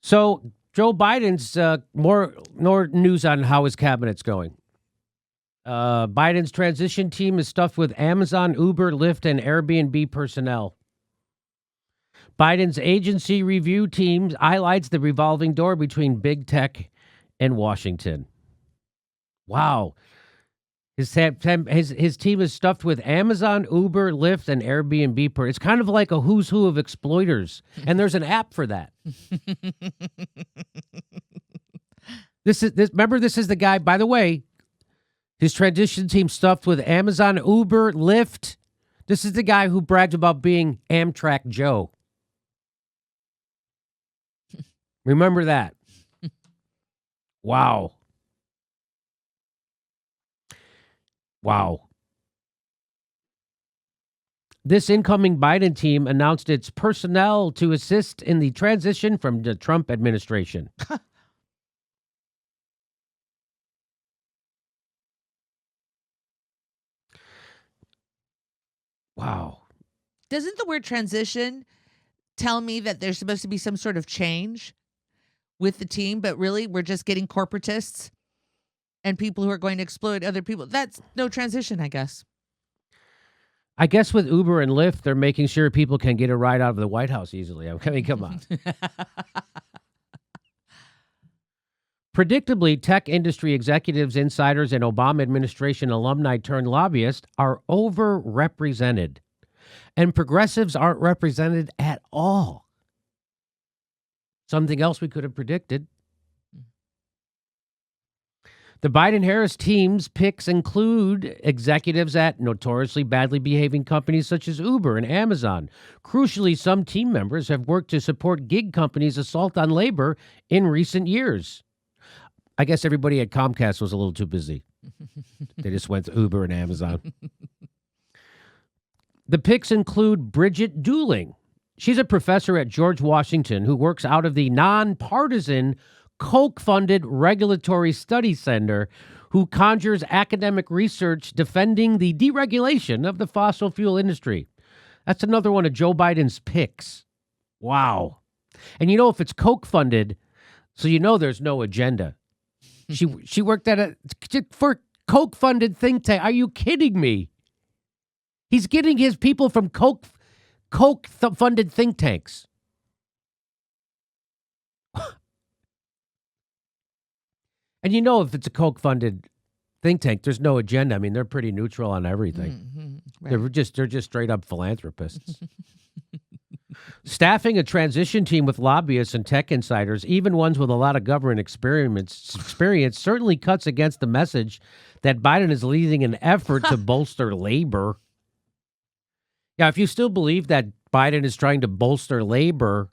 So Joe Biden's more news on how his cabinet's going. Biden's transition team is stuffed with Amazon, Uber, Lyft, and Airbnb personnel. Biden's agency review team highlights the revolving door between big tech and Washington. Wow. His team is stuffed with Amazon, Uber, Lyft, and Airbnb. It's kind of like a who's who of exploiters. And there's an app for that. Remember, this is the guy, by the way, his transition team stuffed with Amazon, Uber, Lyft. This is the guy who bragged about being Amtrak Joe. Remember that. Wow. Wow. This incoming Biden team announced its personnel to assist in the transition from the Trump administration. Wow. Doesn't the word transition tell me that there's supposed to be some sort of change with the team, but really we're just getting corporatists and people who are going to exploit other people? That's no transition, I guess. I guess with Uber and Lyft, they're making sure people can get a ride out of the White House easily. I mean, come on. Predictably, tech industry executives, insiders, and Obama administration alumni turned lobbyists are overrepresented. And progressives aren't represented at all. Something else we could have predicted. The Biden-Harris team's picks include executives at notoriously badly behaving companies such as Uber and Amazon. Crucially, some team members have worked to support gig companies' assault on labor in recent years. I guess everybody at Comcast was a little too busy. They just went to Uber and Amazon. The picks include Bridget Dooling. She's a professor at George Washington who works out of the nonpartisan Koch-funded Regulatory Study Center, who conjures academic research defending the deregulation of the fossil fuel industry. That's another one of Joe Biden's picks. Wow. And you know, if it's Koch-funded, so you know there's no agenda. She worked at for Koch-funded think tank. Are you kidding me? He's getting his people from Koch-funded think tanks. And you know, if it's a Koch-funded think tank, there's no agenda. I mean, they're pretty neutral on everything. Right. They're just straight up philanthropists. Staffing a transition team with lobbyists and tech insiders, even ones with a lot of government experience, certainly cuts against the message that Biden is leading an effort to bolster labor. Yeah, if you still believe that Biden is trying to bolster labor,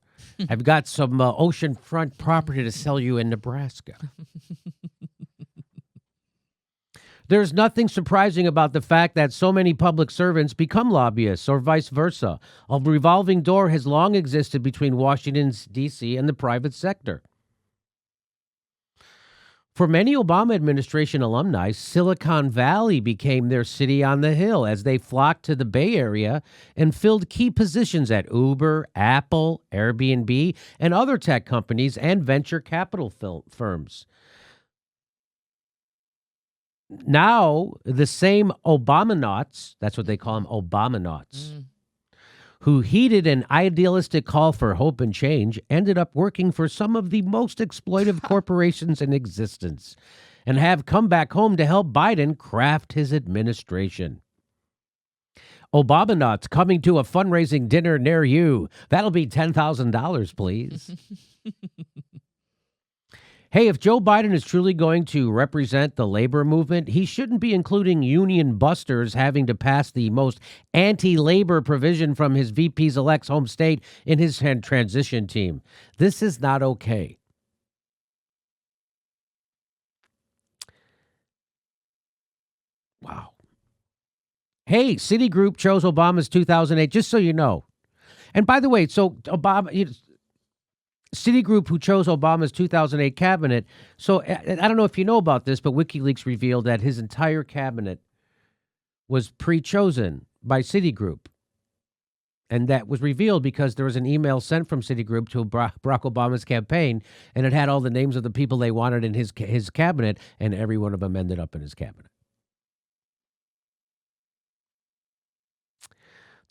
I've got some oceanfront property to sell you in Nebraska. There's nothing surprising about the fact that so many public servants become lobbyists or vice versa. A revolving door has long existed between Washington, D.C. and the private sector. For many Obama administration alumni, Silicon Valley became their city on the hill as they flocked to the Bay Area and filled key positions at Uber, Apple, Airbnb, and other tech companies and venture capital firms. Now, the same Obamanauts, that's what they call them, Obamanauts, who heeded an idealistic call for hope and change, ended up working for some of the most exploitive corporations in existence and have come back home to help Biden craft his administration. Obamanauts coming to a fundraising dinner near you. That'll be $10,000, please. Hey, if Joe Biden is truly going to represent the labor movement, he shouldn't be including union busters having to pass the most anti-labor provision from his VP's-elect's home state in his transition team. This is not okay. Wow. Hey, Citigroup chose Obama's 2008, just so you know. And by the way, so Obama... Citigroup, who chose Obama's 2008 cabinet. So I don't know if you know about this, but WikiLeaks revealed that his entire cabinet was pre-chosen by Citigroup. And that was revealed because there was an email sent from Citigroup to Barack Obama's campaign, and it had all the names of the people they wanted in his cabinet, and every one of them ended up in his cabinet.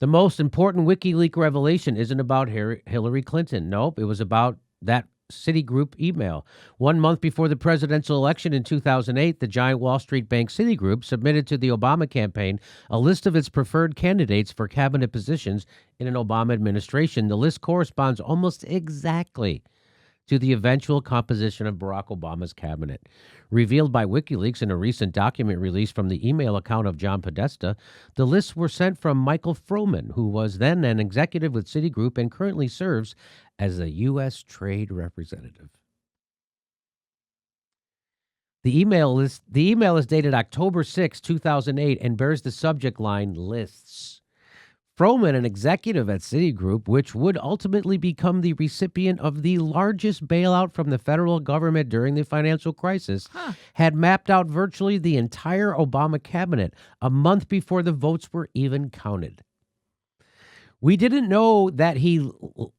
The most important WikiLeaks revelation isn't about Hillary Clinton. Nope, it was about that Citigroup email. 1 month before the presidential election in 2008, the giant Wall Street bank Citigroup submitted to the Obama campaign a list of its preferred candidates for cabinet positions in an Obama administration. The list corresponds almost exactly to the eventual composition of Barack Obama's cabinet. Revealed by WikiLeaks in a recent document released from the email account of John Podesta, the lists were sent from Michael Froman, who was then an executive with Citigroup and currently serves as a U.S. trade representative. The email is dated October 6, 2008, and bears the subject line lists. Froman, an executive at Citigroup, which would ultimately become the recipient of the largest bailout from the federal government during the financial crisis, had mapped out virtually the entire Obama cabinet a month before the votes were even counted. We didn't know that he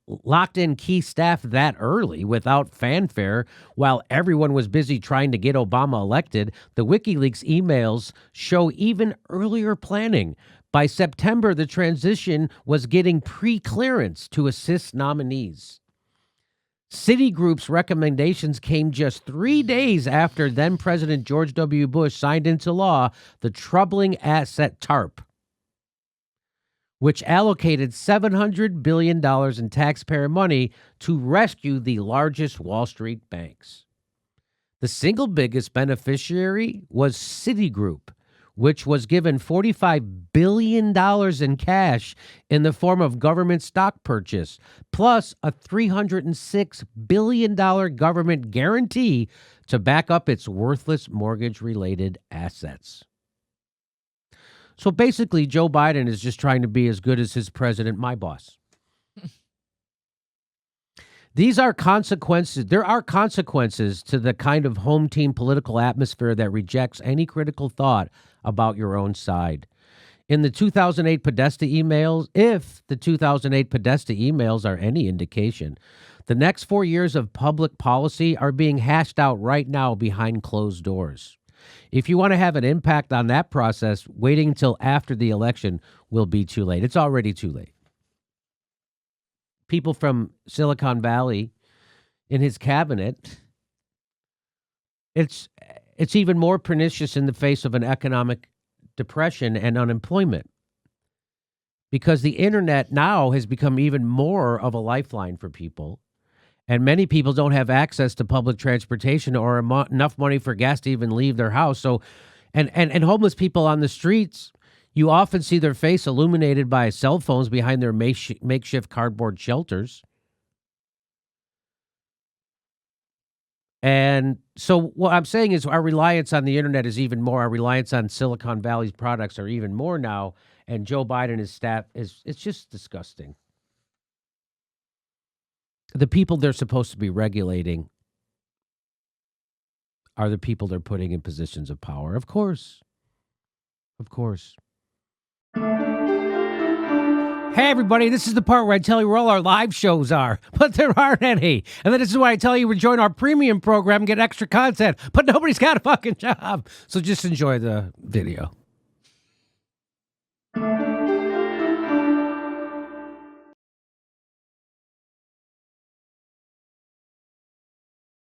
locked in key staff that early without fanfare while everyone was busy trying to get Obama elected. The WikiLeaks emails show even earlier planning. By September, the transition was getting pre-clearance to assist nominees. Citigroup's recommendations came just 3 days after then-President George W. Bush signed into law the troubling asset TARP, which allocated $700 billion in taxpayer money to rescue the largest Wall Street banks. The single biggest beneficiary was Citigroup, which was given $45 billion in cash in the form of government stock purchase, plus a $306 billion government guarantee to back up its worthless mortgage-related assets. So basically, Joe Biden is just trying to be as good as his president, my boss. These are consequences. There are consequences to the kind of home team political atmosphere that rejects any critical thought about your own side. In the 2008 Podesta emails, if the 2008 Podesta emails are any indication, the next 4 years of public policy are being hashed out right now behind closed doors. If you want to have an impact on that process, waiting until after the election will be too late. It's already too late. People from Silicon Valley in his cabinet, it's even more pernicious in the face of an economic depression and unemployment, because the internet now has become even more of a lifeline for people. And many people don't have access to public transportation or enough money for gas to even leave their house. So, and homeless people on the streets, you often see their face illuminated by cell phones behind their makeshift cardboard shelters. And so what I'm saying is our reliance on the internet is even more. Our reliance on Silicon Valley's products are even more now. And Joe Biden and his staff, it's just disgusting. The people they're supposed to be regulating are the people they're putting in positions of power. Of course. Of course. Hey, everybody, this is the part where I tell you where all our live shows are, but there aren't any. And then this is why I tell you to join our premium program and get extra content, but nobody's got a fucking job. So just enjoy the video.